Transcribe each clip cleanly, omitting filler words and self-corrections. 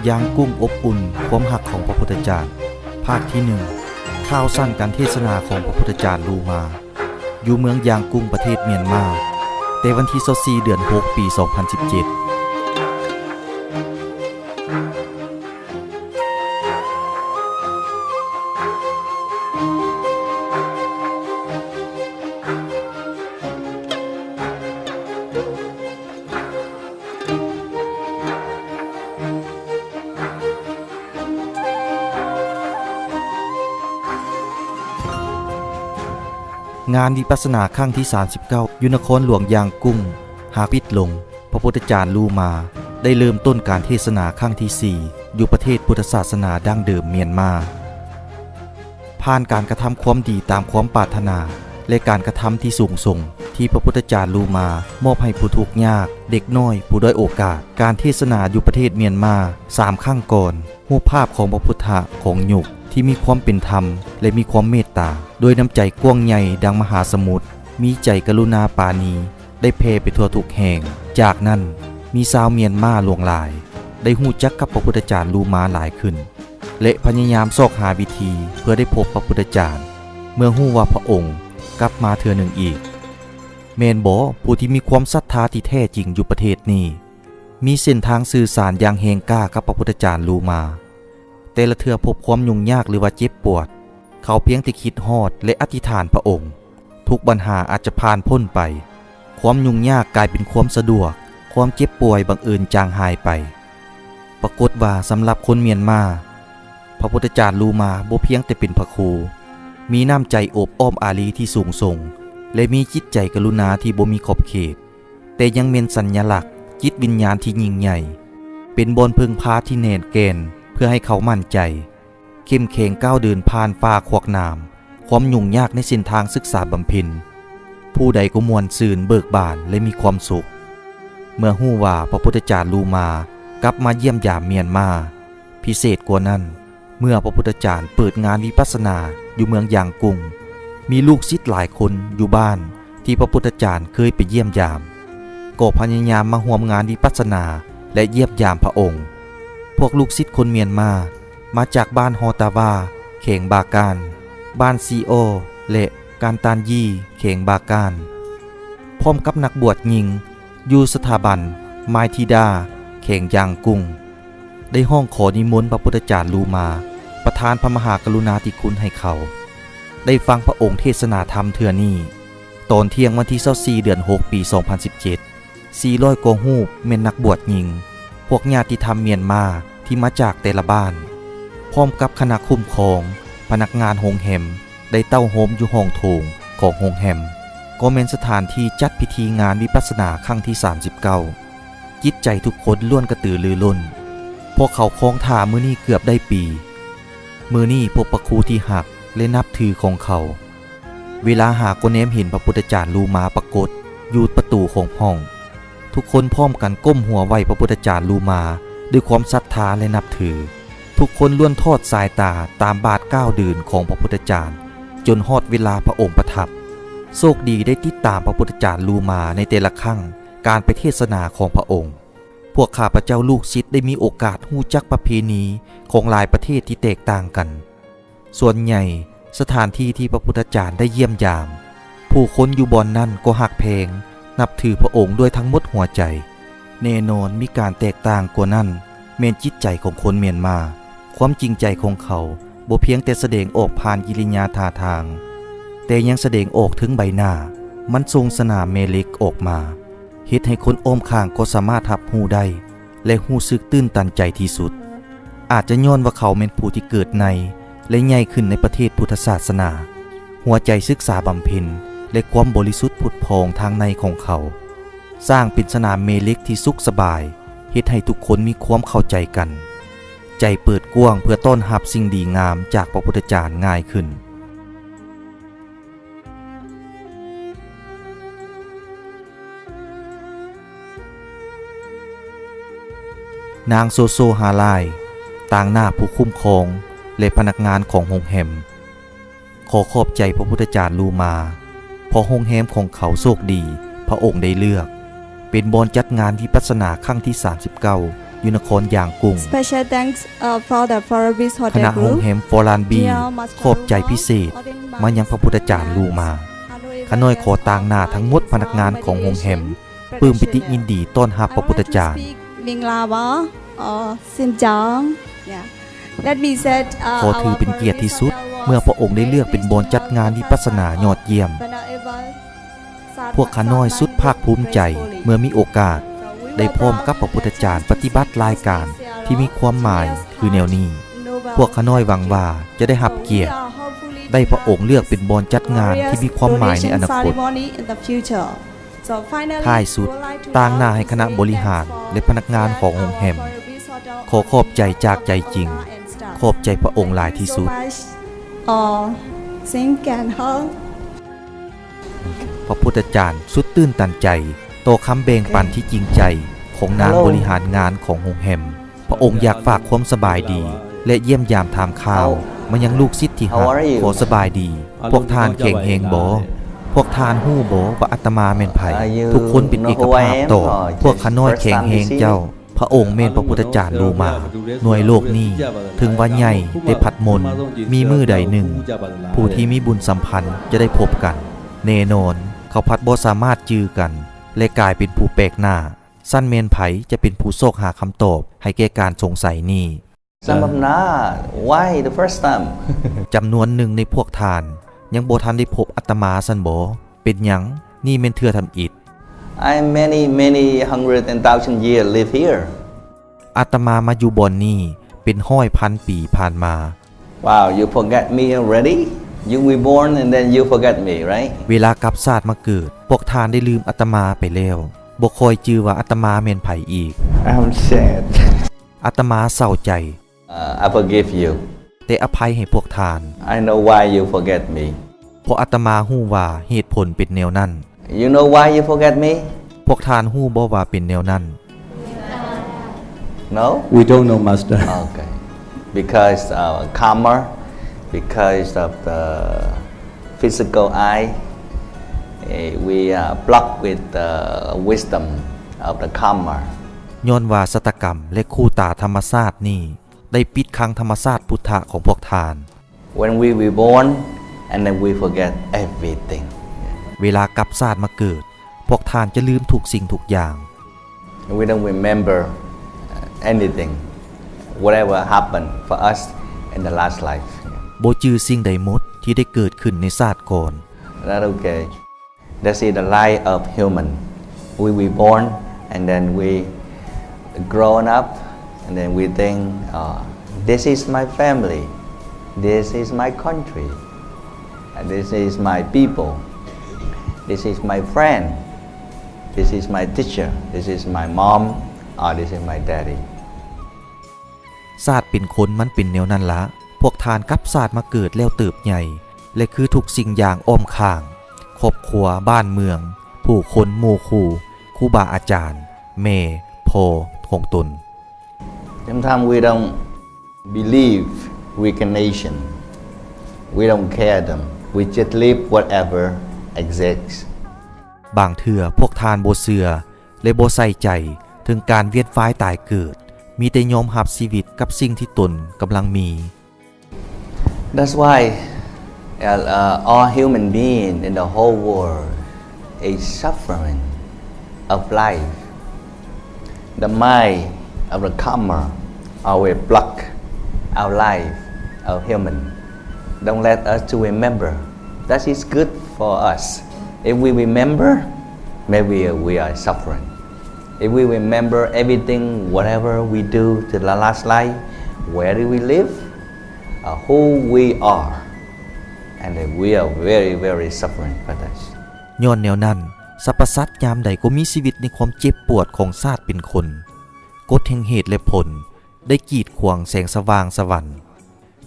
ย่างกุ้งอบอุ่นความหักของพระพุทธเจ้าภาคที่1ข่าวสั้นการเทศนาของพระพุทธเจ้าลูมาอยู่เมืองย่างกุ้งประเทศเมียนมาแต่วันที่24เดือน6ปี2017งานวิปัสสนาครั้งที่39อยู่นครหลวงย่างกุ้งหาปิดลงพระพุทธเจ้าลูมาได้เริ่มต้นการเทศนาครั้งที่4อยู่ประเทศพุทธศาสนาดั้งเดิมเมียนมาผ่านการกระทำความดีตามความปรารถนาและการกระทำที่สูงส่งที่พระพุทธเจ้าลูมามอบให้ผู้ทุกข์ยากเด็กน้อยผู้ด้อยโอกาสการเทศนาอยู่ประเทศเมียนมา3ครั้งก่อนรูปภาพของพระพุทธของหยุกที่มีความเป็นธรรมและมีความเมตตาโดยน้ำใจกว้างใหญ่ดังมหาสมุทรมีใจกรุณาปราณีได้แผ่ไปทั่วทุกแห่งจากนั้นมีชาวเมียนมาหลวงหลายได้ฮู้จักกับพระพุทธเจ้าลูมาหลายขึ้นและพยายามซอกหาวิธีเพื่อได้พบพระพุทธเจ้าเมื่อฮู้ว่าพระองค์กลับมาเทื่อหนึ่งอีกแม่นบ่ผู้ที่มีความศรัทธาที่แท้จริงอยู่ประเทศนี้มีเส้นทางสื่อสารอย่างแห่งกล้ากับพระพุทธเจ้าลูมาแต่ละเทื่อพบความยุ่งยากหรือว่าเจ็บปวดเขาเพียงแต่คิดฮอดและอธิษฐานพระองค์ทุกปัญหาอาจจะผ่านพ้นไปความยุ่งยากกลายเป็นความสะดวกความเจ็บป่วยบังเอิญจางหายไปปรากฏว่าสำหรับคนเมียนมาพระพุทธเจ้าลูมาบ่เพียงแต่เป็นพระครูมีน้ำใจโอบอ้อมอารีที่สูงส่งและมีจิตใจกรุณาที่บ่มีขอบเขตแต่ยังเป็นสัญลักษณ์จิตวิญญาณที่ยิ่งใหญ่เป็นบนพึงพาที่แน่นแกนเพื่อให้เขามั่นใจเข้มแข็งก้าวเดินผ่านฟ้าขวากน้ำความยุ่งยากในเส้นทางศึกษาบำเพ็ญผู้ใดก็มวลซื่นเบิกบานและมีความสุขเมื่อฮู้ว่าพระพุทธเจ้าลูมากลับมาเยี่ยมยามเมียนมาพิเศษกว่านั้นเมื่อพระพุทธเจ้าเปิดงานวิปัสสนาอยู่เมืองย่างกุ้งมีลูกศิษย์หลายคนอยู่บ้านที่พระพุทธเจ้าเคยไปเยี่ยมยามก็พยายามมาร่วมงานวิปัสสนาและเยี่ยมยามพระองค์พวกลูกศิษย์คนเมียนมาจากบ้านฮอตาวาเขงบาการบ้านซีโอและการตานยี่เขงบาการพร้อมกับนักบวชหญิงอยู่สถาบันไมทิดาเขงย่างกุ้งได้ห้องขอนิมนต์พระพุทธเจ้าลูมาประทานพระมหากรุณาธิคุณให้เขาได้ฟังพระองค์เทศนาธรรมเทื่อนี้ตอนเที่ยงวันที่24เดือน6ปี2017 400กว่ารูปแม่นนักบวชหญิงพวกญาติธรรมเมียนมาที่มาจากแต่ละบ้านพร้อมกับคณะคุ้มครองพนักงานโรงแรมได้เต้าโฮมอยู่ห้องโถงของโรงแรมก็เป็นสถานที่จัดพิธีงานวิปัสสนาครั้งที่39จิตใจทุกคนล้วนกระตือรือร้นพวกเขาคล้องท่ามื้อนี้เกือบได้ปีมื้อนี้พบพระครูที่หักและนับถือของเขาเวลาหาก็แนมเห็นพระพุทธเจ้าลูมาปรากฏอยู่ประตูของห้องทุกคนพร้อมกันก้มหัวไหว้พระพุทธเจ้าลูมาด้วยความศรัทธาและนับถือทุกคนล้วนทอดสายตาตามบาทก้าวเดินของพระพุทธเจ้าจนฮอดเวลาพระองค์ประทับโชคดีได้ติดตามพระพุทธเจ้าลูมาในแต่ละครั้งการไปเทศนาของพระองค์พวกข้าพเจ้าลูกศิษย์ได้มีโอกาสฮู้จักประเพณีของหลายประเทศที่แตกต่างกันส่วนใหญ่สถานที่ที่พระพุทธเจ้าได้เยี่ยมยามผู้คนอยู่บ่อนนั้นก็ฮักแพงนับถือพระองค์ด้วยทั้งหมดหัวใจแน่นอนมีการแตกต่างกว่านั้นแม่นจิตใจของคนเมียนมาความจริงใจของเขาบ่เพียงแต่แสดงออกผ่านกิริยาท่าทางแต่ยังแสดงออกถึงใบหน้ามันทรงสนามเมเล็กออกมาเฮ็ดให้คนอ้อมข้างก็สามารถรับรู้ได้และรู้สึกตื้นตันใจที่สุดอาจจะย้อนว่าเขาเป็นผู้ที่เกิดในและใหญ่ขึ้นในประเทศพุทธศาสนาหัวใจศึกษาบำเพ็ญและความบริสุทธิ์ผุดพองทางในของเขาสร้างเป็นสนามเมเล็กที่สุขสบายเฮ็ดให้ทุกคนมีความเข้าใจกันใจเปิดกว้างเพื่อต้อนรับสิ่งดีงามจากพระพุทธเจ้าง่ายขึ้นนางโซโซฮาลายต่างหน้าผู้คุ้มครองและพนักงานของโรงแรมขอขอบใจพระพุทธเจ้าลูมาเพราะโรงแรมของเขาโชคดีพระองค์ได้เลือกเป็นบอนจัดงานวิปัสสนาครั้งที่39 อยู่นครย่างกุ้ง Special thanks for the Forabis คณะ Hotel โฮง Group แฮมโฟลานบีขอบใจพิเศษมายังพระพุทธจารย์ลูมาขน้อยขอต่างหน้าทั้งหมดพนักงานของโฮงแฮมปลื้มปิติยินดีต้อนรับพระพุทธจารย์ มิงลาบะซินจัง Let me say ขอถือเป็นเกียรติที่สุดเมื่อพระองค์ได้เลือกเป็นบอนจัดงานวิปัสสนายอดเยี่ยมพวกข้าน้อยสุดภาคภูมิใจเมื่อมีโอกาสได้พร้อมกับพระพุทธจารย์ปฏิบัติรายการที่มีความหมายคือแนวนี้พวกข้าน้อยหวังว่าจะได้รับเกียรติได้พระองค์เลือกเป็นบอนจัดงานที่มีความหมายในอนาคตท้ายสุดต่างหน้าให้คณะบริหารและพนักงานของโฮงแฮมขอขอบใจจากใจจริงขอบใจพระองค์หลายที่สุดพระพุทธจารย์สุดตื้นตันใจโตคำเบงปันที่จริงใจของนางบริหารงานของโฮงแฮมพระองค์อยากฝากความสบายดีและเยี่ยมยามถามข่าวมายังลูกศิษย์ที่หักขอสบายดีพวกทานเข่งเฮงบ่พวกทานหู้บ่ว่าอาตมาแม่นไผทุกคนเป็นเอกภาพต่อพวกข้าน้อยเข่งเฮงเจ้าพระองค์เมนพระพุทธจารย์ลูมาหน่วยโลกนี้ถึงวันใหญ่ได้พัดมนมีมือใดหนึ่งผู้ที่มีบุญสัมพันธ์จะได้พบกันแน่นอนเขาพัดบ่สามารถจื้อกันและกลายเป็นผู้แปลกหน้าสั้นเมนไผจะเป็นผู้โซกหาคำตอบให้แก่การสงสัยนี้ Some of not. Why the first time? จำนวนหนึ่งในพวกทานยังบ่ทันได้พบอาตมาสันบ่เป็นหยังนี่เม่นเทื่อทำอิฐ I many hundred and thousand years live here. อาตมามาอยู่บ่อนนี้เป็น100,000 ปีผ่านมา Wow, you forget me already? You were born and then you forget me, right? เวลากลับชาติมาเกิดพวกทานได้ลืมอาตมาไปแล้วบ่คอยจื้อว่าอาตมาแม่นไผอีก I'm sad. อาตมาเศร้าใจ I forgive you. แต่อภัยให้พวกทาน I know why you forget me. เพราะอาตมาฮู้ว่าเหตุผลเป็นแนวนั้น You know why you forget me? พวกทานฮู้บ่ว่าเป็นแนวนั้น No? We don't know, Master. Okay. Because karma, because of the physical eye, we are blocked with the wisdom of the karma. ย้อนว่าสตกรรมและคู่ตาธรรมชาตินี่ได้ปิดคังธรรมชาติพุทธะของพวกทาน When we were born and then we forget everything. เวลากลับชาติมาเกิดพวกทานจะลืมทุกสิ่งทุกอย่าง We don't remember anything, whatever happened for us in the last life. บ่จื้อสิ่งใดหมดที่ได้เกิดขึ้นในชาติก่อน That okay. That's the life of human. We were born and then we grown up and then we think, this is my family, this is my country, and this is my people, this is my friend, this is my teacher, this is my mom, or this is my daddy. ชาติเป็นคนมันเป็นแนวนั้นละพวกทานกลับชาติมาเกิดแล้วเติบใหญ่และคือทุกสิ่งอย่างอ้อมข้างครอบครัวบ้านเมือง ผู้คนหมู่คู่ครูบาอาจารย์แม่พ่อของตน Sometimes we don't believe reincarnation. We don't care them. We just live whatever exists. บางเทื่อพวกทานบ่เชื่อและบ่ใส่ใจถึงการเวียนว่ายตายเกิดมีแต่ยอมรับชีวิตกับสิ่งที่ตนกำลังมี That's why all human beings in the whole world is suffering of life. The mind of the karma always block our life of human. Don't let us to remember. That is good for us. If we remember, maybe we are suffering. If we remember everything, whatever we do to the last life, where do we live, who we are, and we are very suffering for that. ย้อนแนวนั้นสรรพสัตว์ยามใดก็มีชีวิตในความเจ็บปวดของชาติเป็นคนกฎแห่งเหตุและผลได้กีดขวางแสงสว่างสวรรค์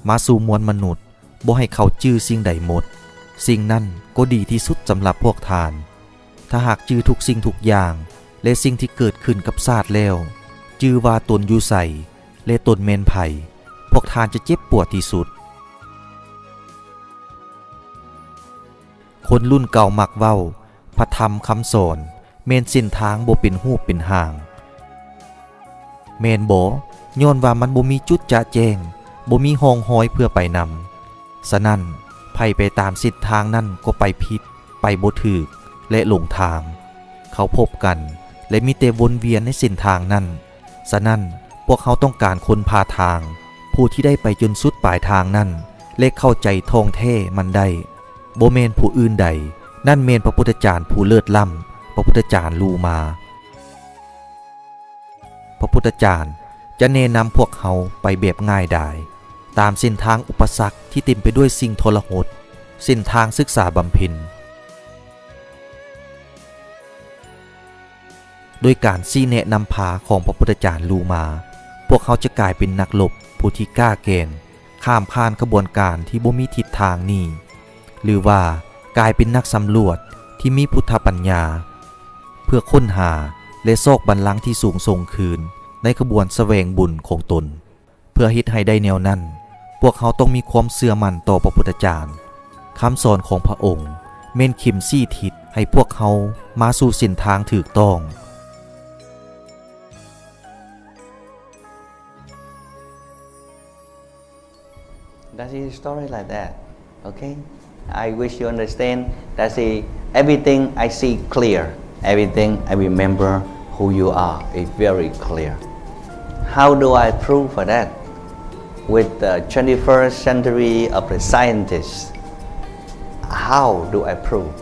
มาสู่มวลมนุษย์บ่ให้เขาจื้อสิ่งใดหมดสิ่งนั้นก็ดีที่สุดสำหรับพวกทานถ้าหากจื้อทุกสิ่งทุกอย่างและสิ่งที่เกิดขึ้นกับชาติแล้วจื้อว่าตนอยู่ใส่และตนแม่นไผพวกทานจะเจ็บปวดที่สุดคนรุ่นเก่ามักเว้าพระธรรมคำสอนแม่นเส้นทางบ่เป็นรูปเป็นห่าง แม่นบ่ย้อนว่ามันบ่มีจุดจะแจ้งบ่มีห้องห้อยเพื่อไปนำฉะนั้นไผไปตามเส้นทางนั้นก็ไปผิดไปบ่ถูกและหลงทางเขาพบกันและมีแต่วนเวียนในเส้นทางนั้นฉะนั้นพวกเขาต้องการคนพาทางผู้ที่ได้ไปจนสุดปลายทางนั้นและเข้าใจท่องแท้มันได้บ่แม่นผู้อื่นใดนั่นแม่นพระพุทธเจ้าผู้เลิศล้ำพระพุทธเจ้าลูมาพระพุทธเจ้าจะแนะนำพวกเขาไปแบบง่ายดายตามเส้นทางอุปสรรคที่เต็มไปด้วยสิ่งทรหดเส้นทางศึกษาบำเพ็ญโดยการชี้แนะนำพาของพระพุทธเจ้าลูมาพวกเขาจะกลายเป็นนักรบผู้ที่กล้าแกร่งข้ามผ่านกระบวนการที่บ่มีทิศทางนี้หรือว่ากลายเป็นนักสำรวจที่มีพุทธปัญญาเพื่อค้นหาและซอกบัลลังก์ที่สูงส่งคืนในขบวนแสวงบุญของตนเพื่อเฮ็ดให้ได้แนวนั้นพวกเขาต้องมีความเชื่อมั่นต่อพระพุทธเจ้าคำสอนของพระองค์แม่นเข็มชี้ทิศให้พวกเขามาสู่เส้นทางถูกต้องThat's a story like that, okay? I wish you understand. That's everything I see clear. Everything I remember who you are is very clear. How do I prove for that? With the 21st century of the scientists, how do I prove?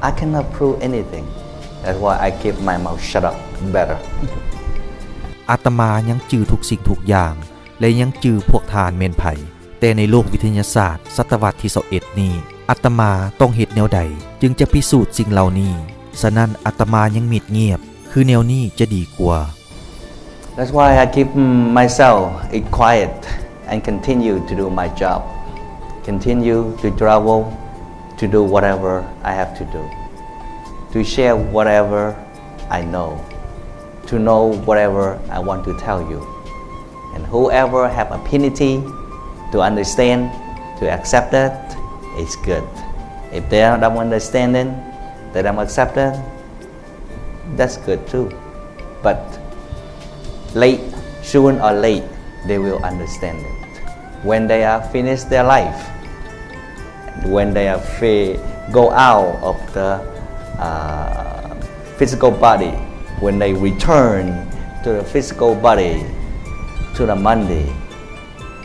I cannot prove anything. That's why I keep my mouth shut up better. อาตมายังจื้อทุกสิ่งทุกอย่างและยังจื้อพวกทานเมนไผแต่ในโลกวิทยาศาสตร์ศตวรรษที่21นี้อาตมาต้องเฮ็ดแนวใดจึงจะพิสูจน์สิ่งเหล่านี้ฉะนั้นอาตมายังมิดเงียบคือแนวนี้จะดีกว่า That's why I keep myself quiet and continue to do my job. Continue to travel, to do whatever I have to do. To share whatever I know. To know whatever I want to tell you. And whoever have affinity to understand, to accept that, it's good. If they don't understand it, they don't accept it, that's good too. But late, soon or late, they will understand it. When they are finished their life, when they are go out of the physical body, when they return to the physical body, to the Monday,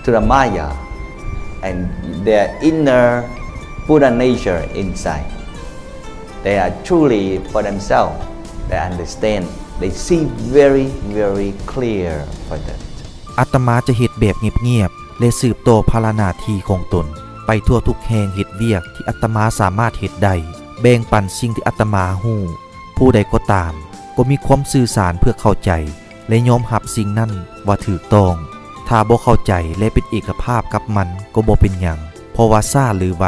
to the Maya, and their inner Buddha nature inside. They are truly for themselves. They understand. They see very, very clear for that. อาตมาจะเฮ็ดแบบเงียบๆและสืบต่อภาระหน้าที่ของตนไปทั่วทุกแห่งเฮ็ดเวียกที่อาตมาสามารถเฮ็ดได้แบ่งปันสิ่งที่อาตมาฮู้ผู้ใดก็ตามก็มีความสื่อสารเพื่อเข้าใจและยอมรับสิ่งนั้นว่าถูกต้องถ้าบ่เข้าใจและเป็นเอกภาพกับมันก็บ่เป็นหยังเพราะว่าซ่าหรือไว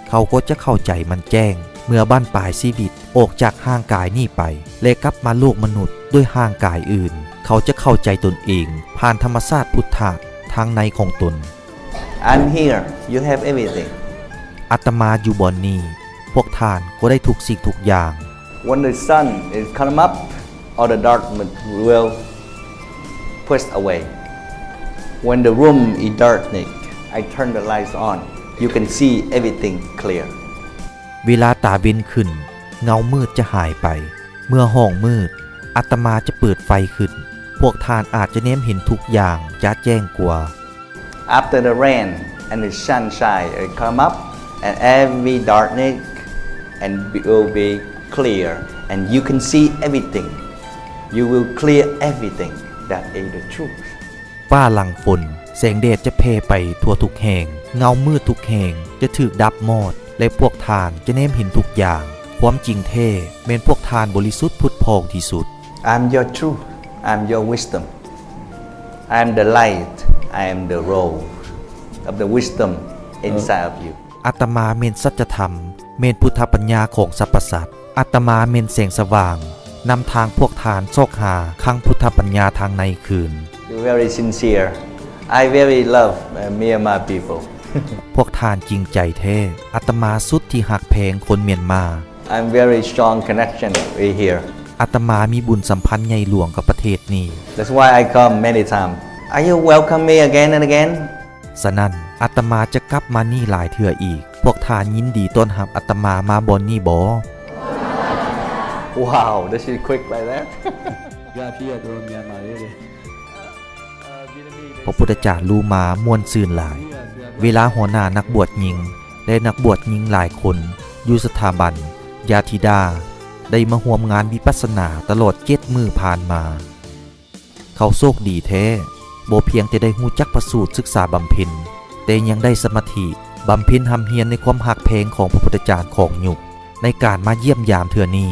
เขาก็จะเข้าใจมันแจ้งเมื่อบั้นปลายชีวิตออกจากห่างกายนี้ไปและกลับมาโลกมนุษย์ด้วยห่างกายอื่นเขาจะเข้าใจตนเองผ่านธรรมชาติพุทธะทางในของตน I'm here. You have everything. อาตมาอยู่บ่อนนี้พวกท่านก็ได้ทุกสิ่งทุกอย่าง When the sun is come up, all the darkness will push away. When the room is darkening, I turn the lights on. You can see everything clear. เวลาตาเว้นขึ้นเงามืดจะหายไปเมื่อห้องมืดอาตมาจะเปิดไฟขึ้นพวกท่านอาจจะแนมเห็นทุกอย่างจะแจ้งกว่า After the rain and the sunshine come up, and every darkness and will be clear, and you can see everything. You will clear everything. That is the truth. ฟ้าหลังฝนแสงแดดจะแผ่ไปทั่วทุกแห่งเงามืดทุกแห่งจะถูกดับหมดและพวกท่านจะแนมเห็นทุกอย่างความจริงแท้แม้นพวกท่านบริสุทธิ์ผุดพองที่สุด I'm your truth. I'm your wisdom. I am the light. I am the road of the wisdom inside of you. อาตมาเมนสัจธรรมเมนพุทธปัญญาของสรรพสัตว์อาตมาเมนแสงสว่างนำทางพวกทานซอกหาขังพุทธปัญญาทางในคืน You're very sincere. I very love Myanmar people. พวกทานจริงใจแท้อาตมาสุดที่หักแพงคนเมียนมา I'm very strong connection right here. อาตมามีบุญสัมพันธ์ใหญ่หลวงกับประเทศนี้ That's why I come many times. Are you welcome me again and again? ฉะนั้นอาตมาจะกลับมานี่หลายเทื่ออีกพวกทานยินดีต้อนรับอาตมามาบอนนี่บ่ Wow, this is quick like that. พระพุทธเจ้าลูมามวนซื่นหลาย เวลาหัวหน้านักบวชหญิงและนักบวชหญิงหลายคนอยู่สถาบันยาธิดาได้มาร่วมงานวิปัสสนาตลอด7 มื้อผ่านมา เขาโชคดีแท้บ่เพียงแต่ได้ฮู้จักประสูติศึกษาบำเพ็ญแต่ยังได้สมาธิบำเพ็ญหำเฮียนในความหักแพงของพระพุทธเจ้าของยุคในการมาเยี่ยมยามเทื่อนี้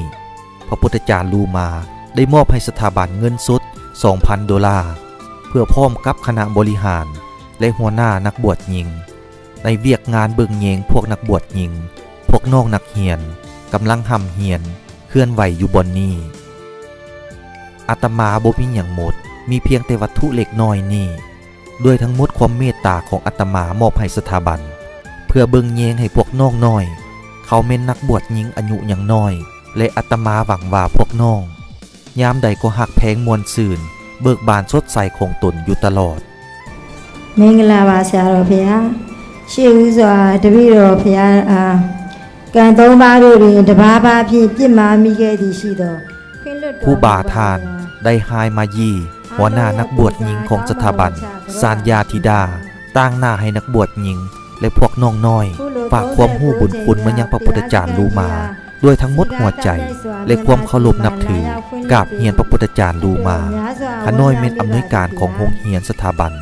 พระพุทธเจ้าลูมาได้มอบให้สถาบันเงินสด $2,000 เพื่อพร้อมกับคณะบริหารและหัวหน้านักบวชหญิงในเวียกงานเบิ่งแยงพวกนักบวชหญิงพวกน้องนักเรียนกำลังหำเฮียนเคลื่อนไหวอยู่บนนี้อาตมาบ่มีหยังหมดมีเพียงแต่วัตถุเล็กน้อยนี้ด้วยทั้งหมดความเมตตาของอาตมามอบให้สถาบันเพื่อเบิ่งแยงให้พวกน้องน้อยเขาเป็นนักบวชหญิงอายุยังน้อยและอาตมาหวังว่าพวกน้องยามใดก็หักแพงมวลซื่นเบิกบานสดใสของตนอยู่ตลอด မင်္ဂလာပါဆရာတော်ဖေဟာရှေ့ဦးစွာတပည့်တော်ဖေဟာကံ3ပါးတို့တွင်တပါးပါးဖြင့်ပြစ်မှားမိခဲ့သည်ရှိသောခွင့်လွတ်တော် ผู้บาทานได้หายมายีหัวหน้านักบวชหญิงของสถาบันสารยาธิดาตั้งหน้าให้นักบวชหญิงและพวกน้องน้อยฝากความหู้บุญคุณมายังพระพุทธเจ้าลูมาด้วยทั้งหมดหัวใจและความเคารพนับถือกราบเฮียนพระพุทธเจ้าลูมาขน้อยเม็ดอำนวยการของโรงเรียนสถาบัน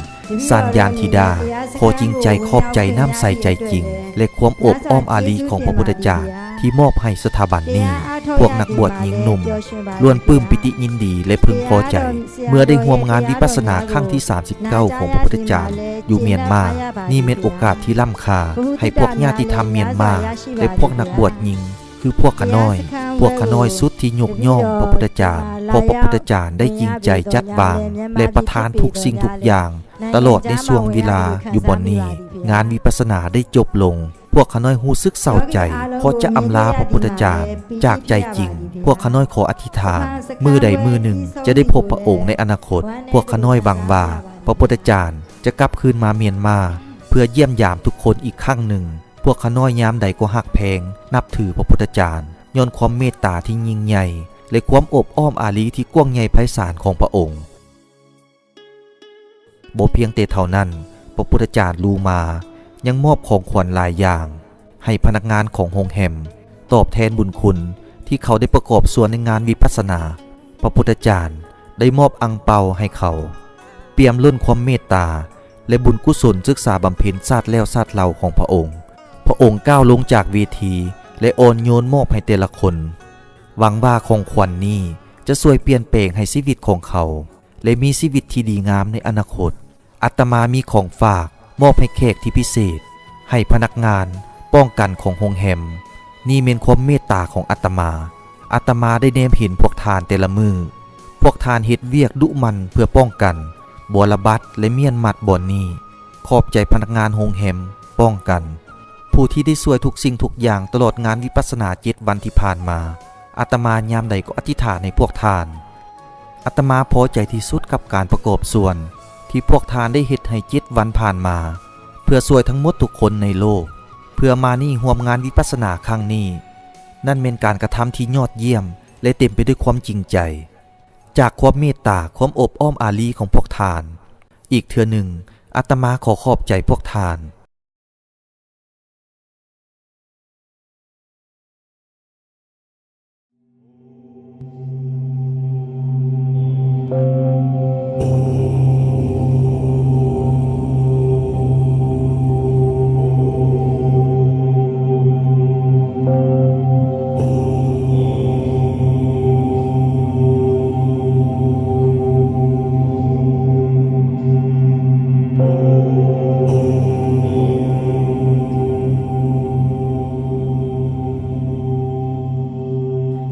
สารยานธิดาขอจริงใจขอบใจน้ำใสใจจริงและความอบอ้อมอารีของพระพุทธเจ้าที่มอบให้สถาบันนี้พวกนักบวชหญิงหนุ่มล้วนปลื้มปิติยินดีและพึงพอใจเมื่อได้ร่วมงานวิปัสสนาครั้งที่39ของพระพุทธเจ้าอยู่เมียนมานี่เป็นโอกาสที่ล้ำค่าให้พวกญาติธรรมเมียนมาและพวกนักบวชหญิงคือพวกขน้อยสุดที่ยกย่องพระพุทธเจ้าเพราะพระพุทธเจ้าได้จริงใจจัดวางและประทานทุกสิ่งทุกอย่างตลอดในช่วงเวลาอยู่บนนี้งานวิปัสสนาได้จบลงพวกขน้อยหูซึกเศร้าใจเพราะจะอำลาพระพุทธเจ้าจากใจจริงพวกขน้อยขออธิษฐานมือใดมือหนึ่งจะได้พบพระองค์ในอนาคตพวกขน้อยหวังว่าพระพุทธเจ้าจะกลับคืนมาเมียนมาเพื่อเยี่ยมยามทุกคนอีกครั้งหนึ่งพวกขน้อยยามใดก็หักแพงนับถือพระพุทธเจ้าย้อนความเมตตาที่ยิ่งใหญ่และความอบอ้อมอารีที่กว้างใหญ่ไพศาลของพระองค์บ่เพียงแต่เท่านั้นพระพุทธเจ้าลูมายังมอบของขวัญหลายอย่างให้พนักงานของโรงแรมตอบแทนบุญคุณที่เขาได้ประกอบส่วนในงานวิปัสสนาพระพุทธเจ้าได้มอบอังเปาให้เขาเปี่ยมล้นความเมตตาและบุญกุศลศึกษาบำเพ็ญชาติแล้วชาติเล่าของพระองค์ก้าวลงจากเวทีและโอนโยนมอบให้แต่ละคนหวังว่าของขวัญนี้จะช่วยเปลี่ยนแปลงให้ชีวิตของเขาและมีชีวิตที่ดีงามในอนาคตอาตมามีของฝากมอบให้แขกที่พิเศษให้พนักงานป้องกันของโรงแรมนี่เป็นความเมตตาของอาตมาได้แนมเห็นพวกทานแต่ละมือพวกทานเฮ็ดเวียกดุมันเพื่อป้องกันบัวระบัดและเมียนมัดบ่อนนี้ขอบใจพนักงานโรงแรมป้องกันผู้ที่ได้ช่วยทุกสิ่งทุกอย่างตลอดงานวิปัสสนา7 วันที่ผ่านมาอาตมายามใดก็อธิษฐานให้พวกทานอาตมาพอใจที่สุดกับการประกอบส่วนที่พวกทานได้เฮ็ดให้7 วันผ่านมาเพื่อช่วยทั้งหมดทุกคนในโลกเพื่อมานี่ร่วมงานวิปัสสนาครั้งนี้นั่นเป็นการกระทำที่ยอดเยี่ยมและเต็มไปด้วยความจริงใจจากความเมตตาความอบอ้อมอารีของพวกทานอีกเทื่อหนึ่งอาตมาขอขอบใจพวกทาน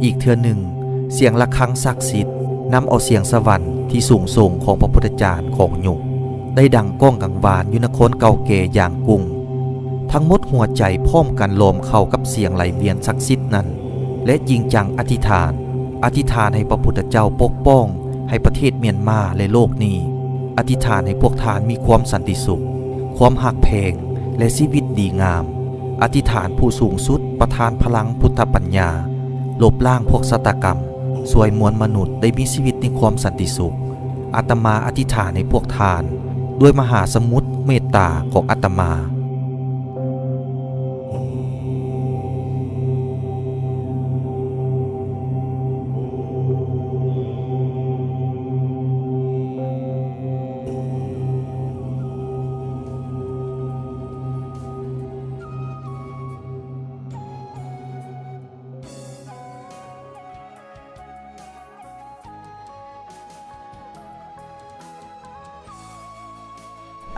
อีกเทื่อหนึ่งเสียงระฆังศักดิ์สิทธิ์นำเอาเสียงสวรรค์ที่สูงส่งของพระพุทธเจ้าของยุคได้ดังก้องกังวานอยู่นครเก่าแก่อย่างกรุงทั้งหมดหัวใจพร้อมกันล้อมเข้ากับเสียงไหลเวียนศักดิ์สิทธิ์นั้นและจริงจังอธิษฐาน อธิษฐานให้พระพุทธเจ้าปกป้องให้ประเทศเมียนมาและโลกนี้อธิษฐานให้พวกทานมีความสันติสุขความหักแพงและชีวิตดีงามอธิษฐานผู้สูงสุดประทานพลังพุทธปัญญาลบล้างพวกฆาตกรรมสวยมวลมนุษย์ได้มีชีวิตในความสันติสุขอาตมาอธิษฐานให้พวกทานด้วยมหาสมุทรเมตตาของอาตมา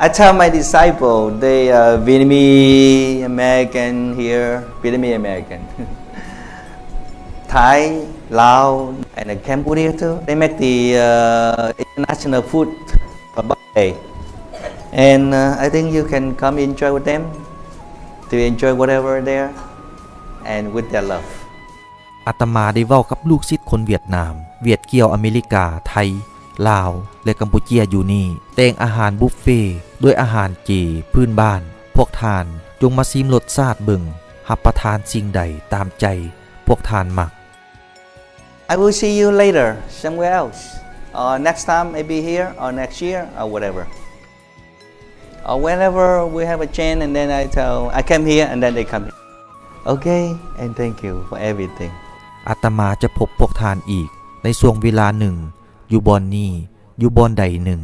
I tell my disciple, they are Vietnamese American here, Vietnamese American, Thai, Lao, and Cambodia too. They make the international food for buffet, and I think you can come enjoy with them, to enjoy whatever there, and with their love. อาตมาได้เว้ากับลูกศิษย์คนเวียดนามเวียดเกี่ยวอเมริกาไทยลาวและกัมพูเชียอยู่นี่แต่งอาหารบุฟเฟ่ด้วยอาหารเจพื้นบ้านพวกทานจงมาซิมรสชาติเบิ่งรับประทานสิ่งใดตามใจพวกทานมัก I will see you later somewhere else, or next time maybe here, or next year, or whatever. Or whenever we have a chance, and then I come here, and then they come here. Okay, and thank you for everything. อาตมาจะพบพวกทานอีกในช่วงเวลาหนึ่งอยู่บอนนี้อยู่บอนใดหนึ่ง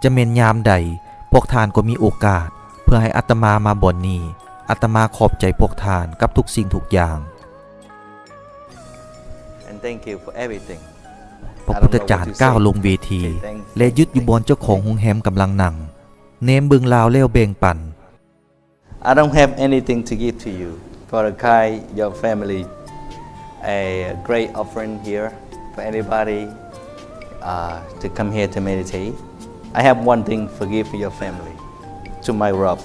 จะเม่นยามใดพวกทานก็มีโอกาสเพื่อให้อาตมามาบอนนี้อาตมาขอบใจพวกทานกับทุกสิ่งทุกอย่าง And thank you for everything. พระพุทธจารย์ก้าวลงเวทีและยึดอยู่บนเจ้าของโรงแรมกำลังนั่งเนมเบิงลาวเลี้ยวเบงปัน I don't have anything to give to you for the Kai, your family, a great offering here for anybody.To come here to meditate. I have one thing for give for your family, to my Rob.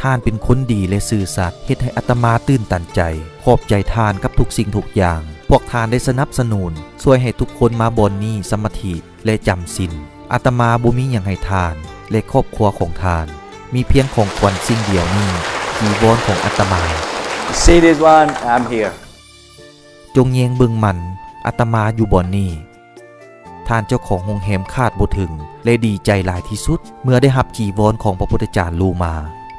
ท่านเป็นคนดีและซื่อสัตย์เฮ็ดให้อาตมาตื่นตันใจขอบใจทานกับทุกสิ่งทุกอย่างพวกทานได้สนับสนุนช่วยให้ทุกคนมาบนนี้สมาธิและจำศีลอาตมาบ่มีหยังให้ทานและครอบครัวของทานมีเพียงของขวัญสิ่งเดียวนี้จีวรของอาตมา See this one? I'm here. จงเยงเบิ่งมันอาตมาอยู่บ่อนนี้ท่านเจ้าของโรงแรมคาดบ่ถึงและดีใจหลายที่สุดเมื่อได้รับจีวรของพระพุทธเจ้าลูมา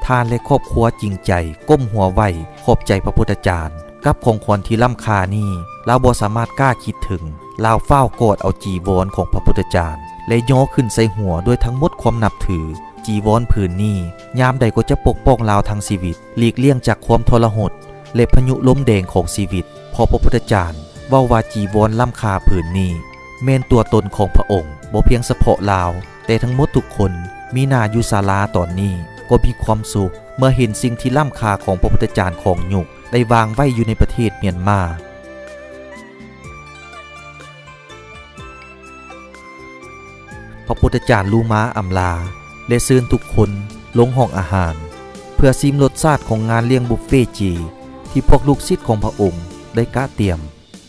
ท่านและครอบครัวจริงใจก้มหัวไหวขอบใจพระพุทธเจ้ากับของขวัญที่ล้ำค่านี้เราบ่สามารถกล้าคิดถึงเราเฝ้ากอดเอาจีวรของพระพุทธเจ้าและย่อขึ้นใส่หัวด้วยทั้งหมดความนับถือจีวรผืนนี้ยามใดก็จะปกป้องเราทั้งชีวิตหลีกเลี่ยงจากความทรหดและพายุลมแดงของชีวิตเพราะพระพุทธเจ้าว่าว่าจีวรล้ำค่าผืนนี้แม่นตัวตนของพระองค์บ่เพียงเฉพาะลาวแต่ทั้งหมดทุกคนมีหน้าอยู่ศาลาตอนนี้ก็มีความสุขเมื่อเห็นสิ่งที่ล้ำค่าของพระพุทธเจ้าของยุคได้วางไว้อยู่ในประเทศเมียนมาพระพุทธเจ้าลูมาอำลาและเชิญทุกคนลงห้องอาหารเพื่อชิมรสชาติของงานเลี้ยงบุฟเฟ่จีที่พวกลูกศิษย์ของพระองค์ได้กะเตรียม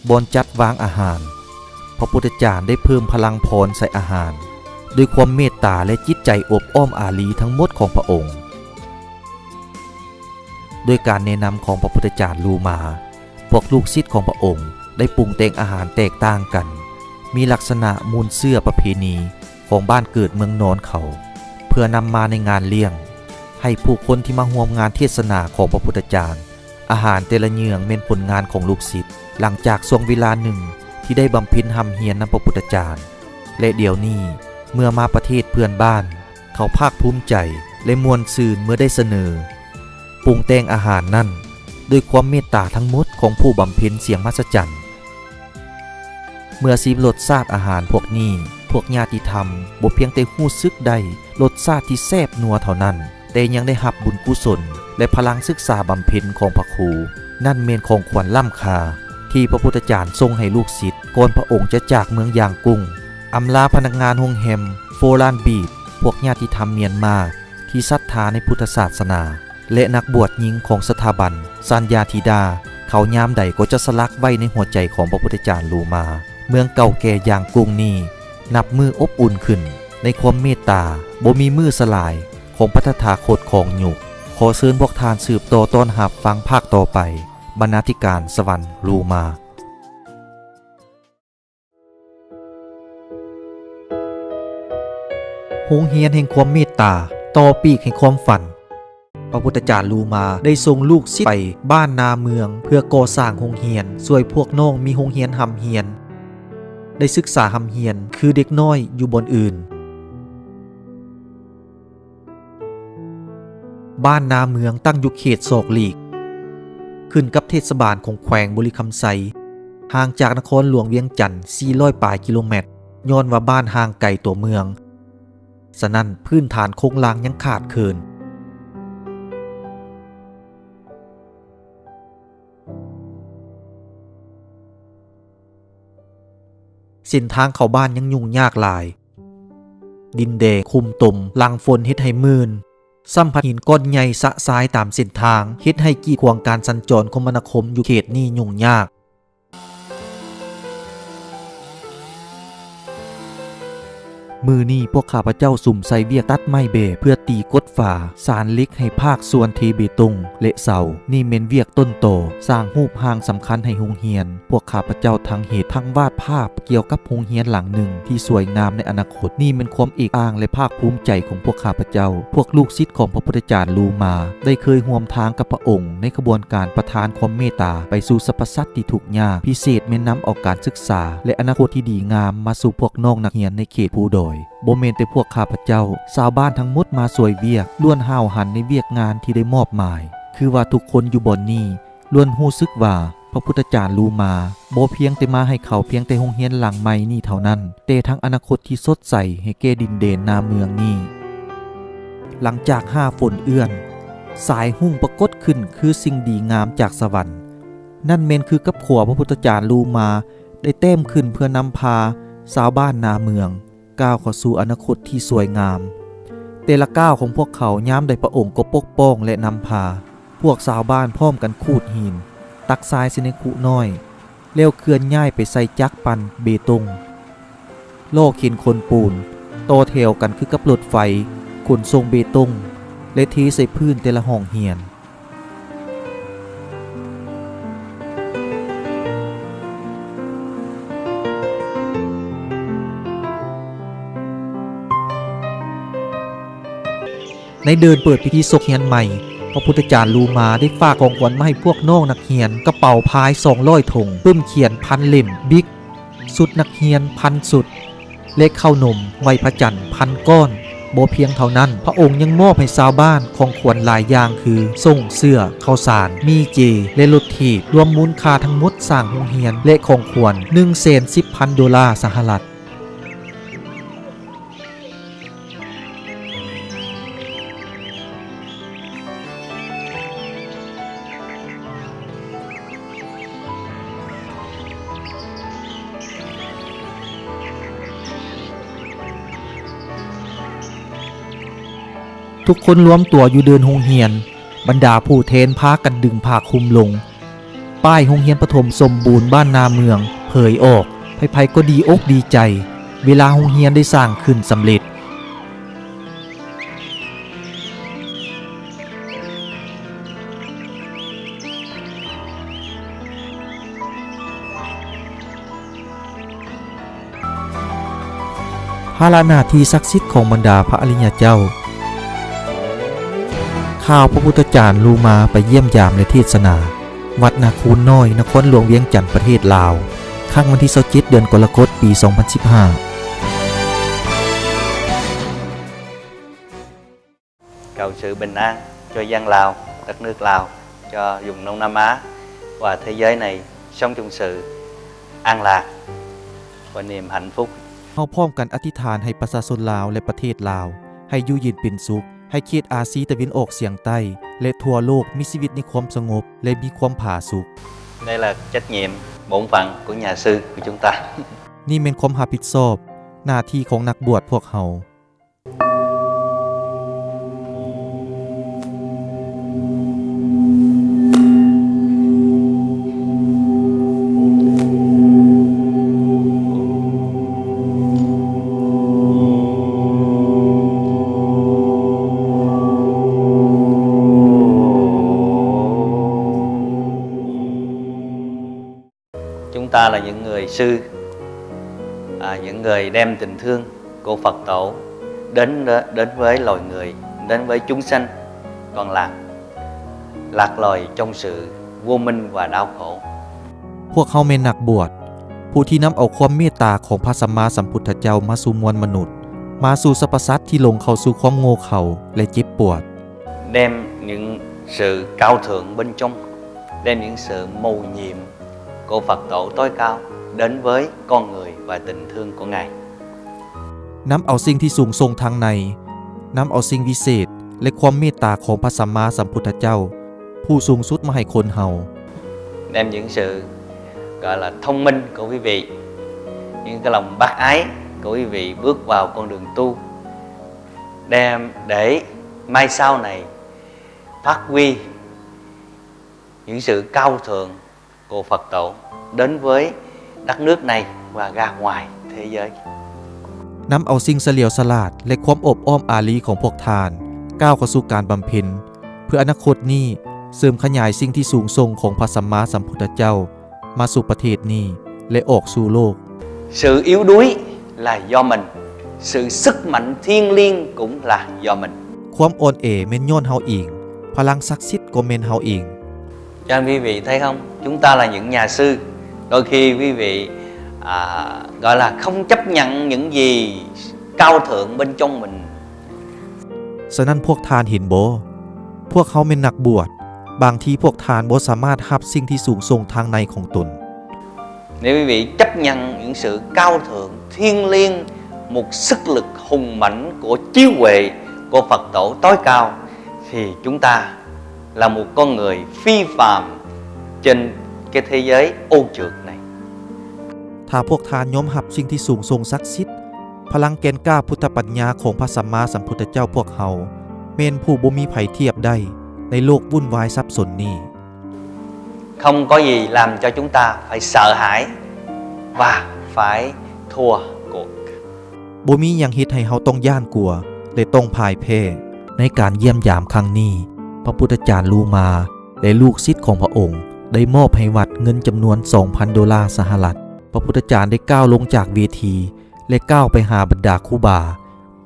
บอนจัดวางอาหารพระพุทธเจ้าได้เพิ่มพลังพรใส่อาหารด้วยความเมตตาและจิตใจอบอ้อมอารีทั้งหมดของพระองค์โดยการแนะนำของพระพุทธเจ้าลูมาพวกลูกศิษย์ของพระองค์ได้ปรุงแต่งอาหารแตกต่างกันมีลักษณะมูลเสื้อประเพณีของบ้านเกิดเมืองนอนเขาเพื่อนำมาในงานเลี้ยงให้ผู้คนที่มาร่วมงานเทศนาของพระพุทธเจ้าอาหารแต่ละเยืองเป็นผลงานของลูกศิษย์หลังจากช่วงเวลาหนึ่งที่ได้บำเพ็ญหำเฮียนนำพระพุทธเจ้าและเดี๋ยวนี้เมื่อมาประเทศเพื่อนบ้านเขาภาคภูมิใจและมวลซื่นเมื่อได้เสนอปรุงแต่งอาหารนั่นด้วยความเมตตาทั้งหมดของผู้บำเพ็ญเสียงมหัศจรรย์เมื่อชิมรสชาติอาหารพวกนี้พวกญาติธรรมบ่เพียงแต่ฮู้สึกได้รสชาติที่แซ่บนัวเท่านั้นแต่ยังได้รับบุญกุศลและพลังศึกษาบำเพ็ญของพระครูนั่นเมนของขวัญล้ำค่าที่พระพุทธเจ้าทรงให้ลูกศิษย์ก่อนพระองค์จะจากเมืองยางกุ้งอำลาพนักงานโรงแรมโฟลานบีดพวกญาติธรรมเมียนมาที่ศรัทธาในพุทธศาสนาและนักบวชหญิงของสถาบันสัญญาธิดา เขายามใดก็จะสลักไว้ในหัวใจของพระพุทธจารย์ลูมาเมืองเก่าแก่อย่างกรุงนี้นับมืออบอุ่นขึ้นในความเมตตาบ่มีมือสลายของพระตถาคตของยุคขอเชิญพวกทานสืบต่อต้อนรับฟังภาคต่อไปบรรณาธิการสวรรค์ลูมาโรงเรียนแห่งความเมตตาต่อปีกแห่งความฝันพระพุทธจารย์ลูมาได้ส่งลูกศิษย์ไปบ้านนาเมืองเพื่อก่อสร้างโรงเรียนช่วยพวกน้องมีโรงเรียนหำเฮียนได้ศึกษาหำเฮียนคือเด็กน้อยอยู่บนอื่นบ้านนาเมืองตั้งอยู่เขตโศกหลีกขึ้นกับเทศบาลของแขวงบุรีคำไซห่างจากนครหลวงเวียงจันทร์400 ปลายกิโลเมตรย้อนว่าบ้านห่างไกลตัวเมืองฉะนั้นพื้นฐานโครงลางยังขาดเคินเส้นทางเข้าบ้านยังยุ่งยากหลายดินเดคุมตุ่มลังฝนเฮ็ดให้มื่นสัมผัสหินก้อนใหญ่สะสายตามเส้นทางเฮ็ดให้กีดขวางการสัญจรคมนาคมอยู่เขตนี้ยุ่งยากมือนี้พวกข้าพเจ้าสุ่มใส่เวียกตัดไม้เบเพื่อตีกดฝาสารลิกให้ภาคส่วนทีเบตุงเละเสานี่เมนเวียกต้นโตสร้างรูปห่างสำคัญให้โรงเรียนพวกข้าพเจ้าทั้งเหตุทั้งวาดภาพเกี่ยวกับโรงเรียนหลังหนึ่งที่สวยงามในอนาคตนี่เป็นความเอกอ้างและภาคภูมิใจของพวกข้าพเจ้าพวกลูกศิษย์ของพระพุทธจารย์ลูมาได้เคยร่วมทางกับพระองค์ในขบวนการประทานความเมตตาไปสู่สรรพสัตว์ที่ทุกข์ยากพิเศษแม่นนำเอาการศึกษาและอนาคตที่ดีงามมาสู่พวกน้องนักเรียนในเขตภูดอยบ่แม่นแต่พวกข้าพเจ้าชาวบ้านทั้งหมดมาสวยเวียกล้วนห้าวหันในเวียกงานที่ได้มอบหมายคือว่าทุกคนอยู่บนนี้ล้วนรู้สึกว่าพระพุทธจารย์ลูมาบ่เพียงแต่มาให้เขาเพียงแต่โรงเรียนหลังใหม่นี่เท่านั้นแต่ทั้งอนาคตที่สดใสให้แก่ดินแดนนาเมืองนี้หลังจาก5 ฝนเอื้อนสายหุ่งปรากฏขึ้นคือสิ่งดีงามจากสวรรค์นั่นแม่นคือกับขัวพระพุทธจารย์ลูมาได้แต้มขึ้นเพื่อนำพาชาวบ้านนาเมืองก้าวเข้าสู่อนาคตที่สวยงามแต่ละก้าวของพวกเขาย้ำได้พระองค์ก็ปกป้องและนำพาพวกชาวบ้านพร้อมกันขูดหินตักทรายใส่ในคุน้อยเลี้ยวเคลื่อนย้ายไปใส่จักรปั่นเบตงโลกเข็นคนปูนโตเทวกันคือกับรถไฟขนส่งเบตงและทีใส่พื้นแต่ละห้องเฮียนในเดินเปิดพิธีศกเฮียนใหม่พระพุทธจารย์ลูมาได้ฝากของขวัญมาให้พวกน้องนักเรียนกระเป๋าพาย200 ถุงปึ้มเขียน1,000 เล่มบิ๊กสุดนักเรียน1,000 สุดเลขข้าวนมไวพระจันทร์1,000 ก้อนบ่เพียงเท่านั้นพระองค์ยังมอบให้ชาวบ้านของขวัญหลายอย่างคือส่งเสื้อข้าวสารมีเจและรถถีบรวมมูลค่าทั้งหมดสร้างโรงเรียนและของขวัญ$110,000 สหรัฐทุกคนรวมตัวอยู่เดินโรงเรียนบรรดาผู้เทนพากันดึงผ้าคลุมลงป้ายโรงเรียนประถมสมบูรณ์บ้านนาเมืองเผยออกไผๆก็ดีอกดีใจเวลาโรงเรียนได้สร้างขึ้นสำเร็จภาระหน้าที่ศักดิ์สิทธิ์ของบรรดาพระอริยเจ้าข่าวพระพุทธจารย์ลูมาไปเยี่ยมยามและเทศนาวัดนาคูนน้อยนครหลวงเวียงจันทร์ประเทศลาวครั้งวันที่27 เดือนกรกฎาคมปี 2015cầu sự bình an cho dân Lào, đất nước Lào, cho vùng Đông Nam Á và thế giới này sống trong sự an lạc và niềm hạnh phúc. เฮาพร้อมกันอธิษฐานให้ประชาชนลาวและประเทศลาวให้อยู่เย็นเป็นสุขให้เขตอาซีตะวันออกเฉียงใต้และทั่วโลกมีชีวิตในความสงบและมีความผาสุก Đây là trách nhiệm, bổn phận của nhà sư của chúng ta. นี่เป็นความรับผิดชอบหน้าที่ของนักบวชพวกเฮา ta là những người sư, những người đem tình thương của Phật tổ đến với loài người, đến với chúng sanh còn lạc lòi trong sự vô minh và đau khổ. พวกเขาแม่นนักบวชผู้ที่นำเอาความเมตตาของพระสัมมาสัมพุทธเจ้ามาสู่มวลมนุษย์มาสู่สรรพสัตว์ที่หลงเข้าสู่ความโง่เขลาและเจ็บปวด Đem những sự cao thượng bên trong, đem những sự mầu nhiệm của Phật tổ tối cao đến với con người và tình thương của Ngài. นำเอาสิ่งที่สูงส่งทางในนำเอาสิ่งวิเศษและความเมตตาของพระสัมมาสัมพุทธเจ้าผู้สูงสุดมาให้คนเฮา Đem những sự gọi là thông minh của quý vị, những cái lòng bác ái của quý vị bước vào con đường tu, đem để mai sau này phát huy những sự cao thượng của Phật tổ đến với đất nước này và ra ngoài thế giới. นำเอาสิ่งเฉลียวฉลาดและความอบอ้อมอารีของพวกทานก้าวเข้าสู่การบำเพ็ญเพื่ออนาคตนี้เสริมขยายสิ่งที่สูงส่งของพระสัมมาสัมพุทธเจ้ามาสู่ประเทศนี้และออกสู่โลก Sự yếu đuối là do mình, sự sức mạnh thiêng liêng cũng là do mình. ความอ่อนแอแม่นย้อนเฮาเองพลังศักดิ์สิทธิ์ก็แม่นเฮาเอง Cho nên quý vị thấy không, chúng ta là những nhà sư, đôi khi quý vị gọi là không chấp nhận những gì cao thượng bên trong mình. ฉะนั้นพวกทานเห็นบ่พวกเขาเป็นนักบวชบางทีพวกทานบ่สามารถรับสิ่งที่สูงส่งทางในของตน Nếu quý vị chấp nhận những sự cao thượng, thiêng liêng, một sức lực hùng mãnh của trí huệ của Phật tổ tối cao, thì chúng ta là một con người phi phàm trên cái thế giới ô trượt này. ถ้าพวกทานยอมรับสิ่งที่สูงส่งศักดิ์สิทธิ์พลังแกนกล้าพุทธปัญญาของพระสัมมาสัมพุทธเจ้าพวกเขาแม่นผู้บ่มีไผเทียบได้ในโลกวุ่นวายสับสนนี้ Không có gì làm cho chúng ta phải sợ hãi và phải thua cuộc. บ่มีหยังเฮ็ดให้เฮาต้องย่านกลัวและต้องพ่ายแพ้ในการเยี่ยมยามครั้งนี้พระพุทธจารย์ลูมาและลูกศิษย์ของพระองค์ได้มอบให้วัดเงินจำนวน 2,000 ดอลลาร์สหรัฐพระพุทธจารย์ได้ก้าวลงจากเวทีและก้าวไปหาบรรดาครูบา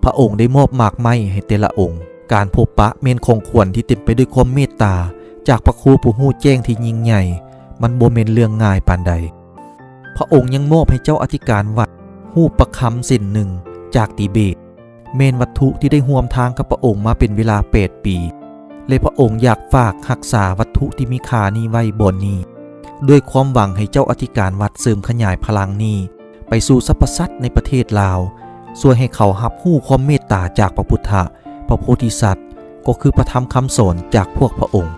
พระองค์ได้มอบหมากไม้ให้แต่ละองค์การพบปะแม่นของควรที่เต็มไปด้วยความเมตตาจากพระครูผู้ฮู้แจ้งที่ยิ่งใหญ่มันบ่แม่นเรื่องง่ายปานใดพระองค์ยังมอบให้เจ้าอธิการวัดฮู้ประคำเส้นหนึ่งจากติเบตแม่นวัตถุที่ได้ร่วมทางกับพระองค์มาเป็นเวลา8 ปีและพระองค์อยากฝากรักษาวัตถุที่มีค่านี้ไว้บนนี้ด้วยความหวังให้เจ้าอธิการวัดเสริมขยายพลังนี้ไปสู่สรรพสัตว์ในประเทศลาวช่วยให้เขารับรู้ความเมตตาจากพระพุทธพระโพธิสัตว์ก็คือพระธรรมคำสอนจากพวกพระองค์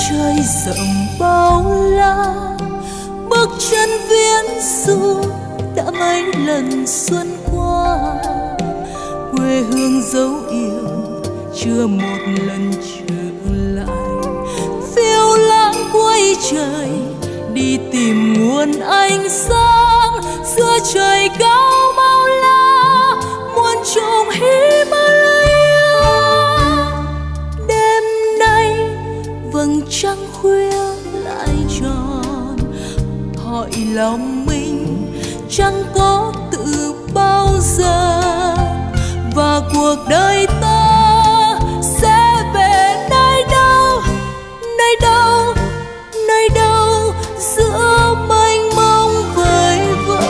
Trời rộng bao la, bước chân viễn du đã mấy lần xuân qua. Quê hương dấu yêu chưa một lần trở lại. Phiêu lãng quay trời đi tìm nguồn ánh sáng giữa trời cao bao la, muôn trùng Himalaya. Đêm nay vầng trăng khuya lại tròn, hỏi lòng mình chẳng có từ bao giờ, và cuộc đời ta sẽ về nơi đâu, nơi đâu, nơi đâu giữa mênh mông vời vợi.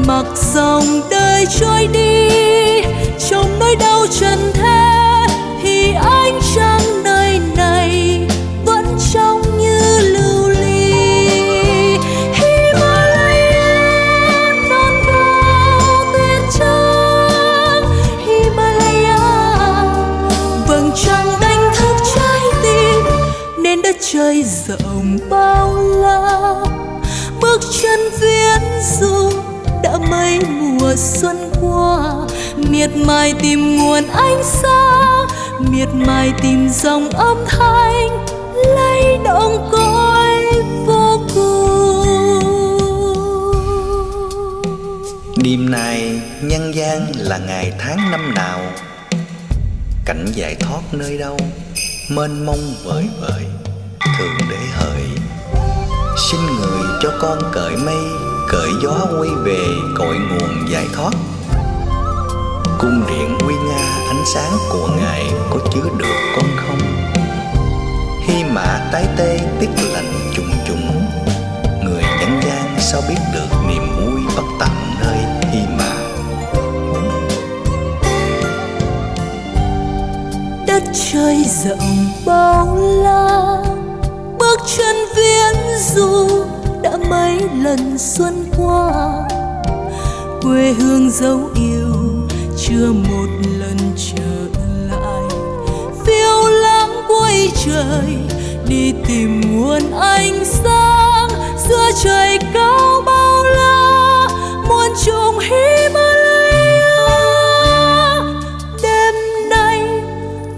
mặc dòng đời trôi đi trong nỗi đau trần thế, thì ánh trăng nơi này vẫn trong như lưu ly. Himalaya non cao tuyết trắng, Himalaya vầng trăng đánh thức trái tim, nên đất trời rộng bao la. Bước chân viễn du đã mấy mùa xuân qua, miệt mài tìm nguồn ánh sáng, miệt mài tìm dòng âm thanh lay động cõi vô cùng. Đêm nay nhân gian là ngày tháng năm nào, cảnh giải thoát nơi đâu mênh mông vời vợi. Thượng đế hỡi, xin người cho con cởi mây cởi gió quay về cội nguồn giải thoát. Cung điện nguy nga ánh sáng của ngài có chứa được con không? Hy mã tái tê tiếc lành trùng trùng, người nhân gian sao biết được niềm vui bất tận nơi hy mã. Đất trời rộng bao la, bước chân viễn du đã mấy lần xuân qua. Quê hương dấu yêu chưa một lần trở lại, phiêu lãng cuối trời đi tìm nguồn ánh sáng giữa trời cao bao la muôn trùng Himalaya. Đêm nay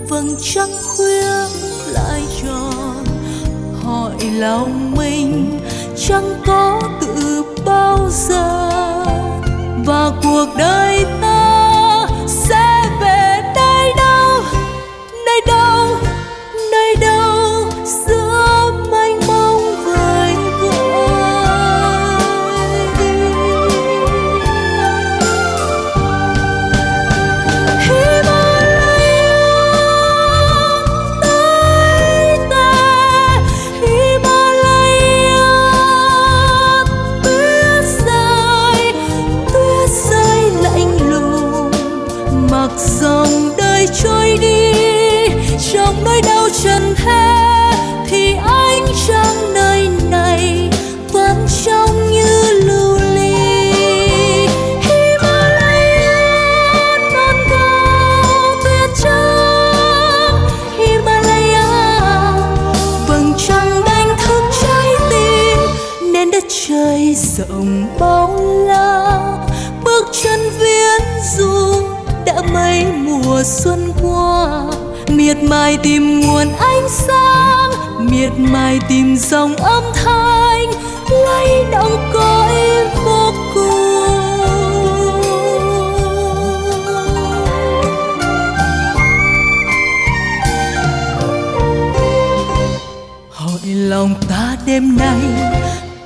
vầng trăng khuya lại tròn, hỏi lòng mình chẳng có từ bao giờ, và cuộc đời ta sẽ về nơi đâu, nơi đâu, nơi đâu giữa mênh mông vời vợi. Himalaya tái tê, Himalaya tuyết rơi lạnh lùng, mặc dòng đời trôi đi trong nỗi đau trần thế, thì ánh trăng nơi này vẫn trong như lưu ly. Himalaya non cao tuyết trắng, Himalaya vầng trăng đánh thức trái tim, nên đất trời rộng bao la. Bước chân viễn du đã mấy mùa xuân qua, miệt mài tìm nguồn ánh sáng, miệt mài tìm dòng âm thanh lay động cõi vô cùng. Hỏi lòng ta đêm nay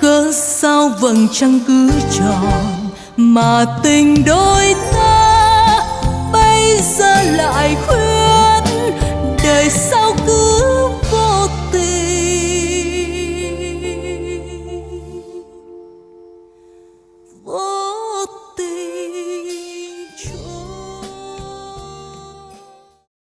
cớ sao vầng trăng cứ tròn, mà tình đôi ta bây giờ lại